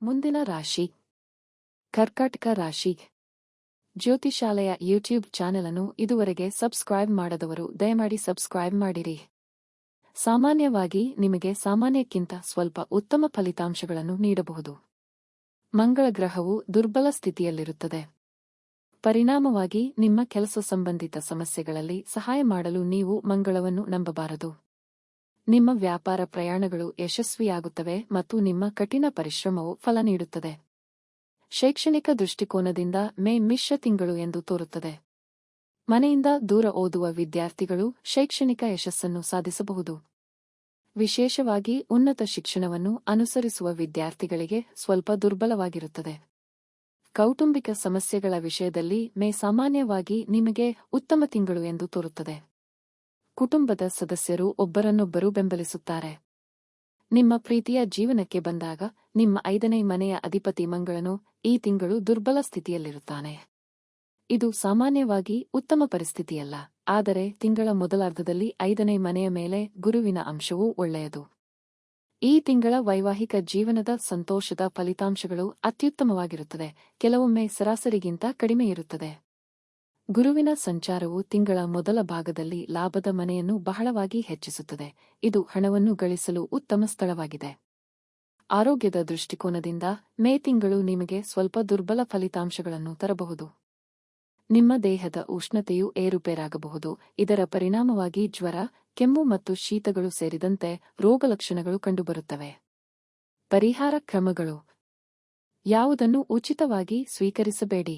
ಮುಂದಿನ ರಾಶಿ ಕರ್ಕಾಟಕ ರಾಶಿ. ಜ್ಯೋತಿಷಾಲಯ ಯೂಟ್ಯೂಬ್ ಚಾನೆಲ್ ಅನ್ನು ಇದುವರೆಗೆ ಸಬ್ಸ್ಕ್ರೈಬ್ ಮಾಡದವರು ದಯಮಾಡಿ ಸಬ್ಸ್ಕ್ರೈಬ್ ಮಾಡಿರಿ. ಸಾಮಾನ್ಯವಾಗಿ ನಿಮಗೆ ಸಾಮಾನ್ಯಕ್ಕಿಂತ ಸ್ವಲ್ಪ ಉತ್ತಮ ಫಲಿತಾಂಶಗಳನ್ನು ನೀಡಬಹುದು. ಮಂಗಳ ಗ್ರಹವು ದುರ್ಬಲ ಸ್ಥಿತಿಯಲ್ಲಿರುತ್ತದೆ. ಪರಿಣಾಮವಾಗಿ ನಿಮ್ಮ ಕೆಲಸ ಸಂಬಂಧಿತ ಸಮಸ್ಯೆಗಳಲ್ಲಿ ಸಹಾಯ ಮಾಡಲು ನೀವು ಮಂಗಳವನ್ನು ನಂಬಬಾರದು. ನಿಮ್ಮ ವ್ಯಾಪಾರ ಪ್ರಯಾಣಗಳು ಯಶಸ್ವಿಯಾಗುತ್ತವೆ ಮತ್ತು ನಿಮ್ಮ ಕಠಿಣ ಪರಿಶ್ರಮವು ಫಲ ನೀಡುತ್ತದೆ. ಶೈಕ್ಷಣಿಕ ದೃಷ್ಟಿಕೋನದಿಂದ ಮೇ ಮಿಶ್ರ ತಿಂಗಳು ಎಂದು ತೋರುತ್ತದೆ. ಮನೆಯಿಂದ ದೂರ ಓದುವ ವಿದ್ಯಾರ್ಥಿಗಳು ಶೈಕ್ಷಣಿಕ ಯಶಸ್ಸನ್ನು ಸಾಧಿಸಬಹುದು. ವಿಶೇಷವಾಗಿ ಉನ್ನತ ಶಿಕ್ಷಣವನ್ನು ಅನುಸರಿಸುವ ವಿದ್ಯಾರ್ಥಿಗಳಿಗೆ ಸ್ವಲ್ಪ ದುರ್ಬಲವಾಗಿರುತ್ತದೆ. ಕೌಟುಂಬಿಕ ಸಮಸ್ಯೆಗಳ ವಿಷಯದಲ್ಲಿ ಮೇ ಸಾಮಾನ್ಯವಾಗಿ ನಿಮಗೆ ಉತ್ತಮ ತಿಂಗಳು ಎಂದು ತೋರುತ್ತದೆ. ಕುಟುಂಬದ ಸದಸ್ಯರು ಒಬ್ಬರನ್ನೊಬ್ಬರು ಬೆಂಬಲಿಸುತ್ತಾರೆ. ನಿಮ್ಮ ಪ್ರೀತಿಯ ಜೀವನಕ್ಕೆ ಬಂದಾಗ ನಿಮ್ಮ 5ನೇ ಮನೆಯ ಅಧಿಪತಿ ಮಂಗಳನು ಈ ತಿಂಗಳು ದುರ್ಬಲ ಸ್ಥಿತಿಯಲ್ಲಿರುತ್ತಾನೆ. ಇದು ಸಾಮಾನ್ಯವಾಗಿ ಉತ್ತಮ ಪರಿಸ್ಥಿತಿಯಲ್ಲ, ಆದರೆ ತಿಂಗಳ ಮೊದಲಾರ್ಧದಲ್ಲಿ 5ನೇ ಮನೆಯ ಮೇಲೆ ಗುರುವಿನ ಅಂಶವೂ ಒಳ್ಳೆಯದು. ಈ ತಿಂಗಳ ವೈವಾಹಿಕ ಜೀವನದ ಸಂತೋಷದ ಫಲಿತಾಂಶಗಳು ಅತ್ಯುತ್ತಮವಾಗಿರುತ್ತದೆ, ಕೆಲವೊಮ್ಮೆ ಸರಾಸರಿಗಿಂತ ಕಡಿಮೆಯಿರುತ್ತದೆ. ಗುರುವಿನ ಸಂಚಾರವು ತಿಂಗಳ ಮೊದಲ ಭಾಗದಲ್ಲಿ ಲಾಭದ ಮನೆಯನ್ನು ಬಹಳವಾಗಿ ಹೆಚ್ಚಿಸುತ್ತದೆ. ಇದು ಹಣವನ್ನು ಗಳಿಸಲು ಉತ್ತಮ ಸ್ಥಳವಾಗಿದೆ. ಆರೋಗ್ಯದ ದೃಷ್ಟಿಕೋನದಿಂದ ಮೇ ತಿಂಗಳು ನಿಮಗೆ ಸ್ವಲ್ಪ ದುರ್ಬಲ ಫಲಿತಾಂಶಗಳನ್ನು ತರಬಹುದು. ನಿಮ್ಮ ದೇಹದ ಉಷ್ಣತೆಯು ಏರುಪೇರಾಗಬಹುದು. ಇದರ ಪರಿಣಾಮವಾಗಿ ಜ್ವರ, ಕೆಮ್ಮು ಮತ್ತು ಶೀತಗಳು ಸೇರಿದಂತೆ ರೋಗಲಕ್ಷಣಗಳು ಕಂಡುಬರುತ್ತವೆ. ಪರಿಹಾರ ಕ್ರಮಗಳು: ಯಾವುದನ್ನು ಉಚಿತವಾಗಿ ಸ್ವೀಕರಿಸಬೇಡಿ.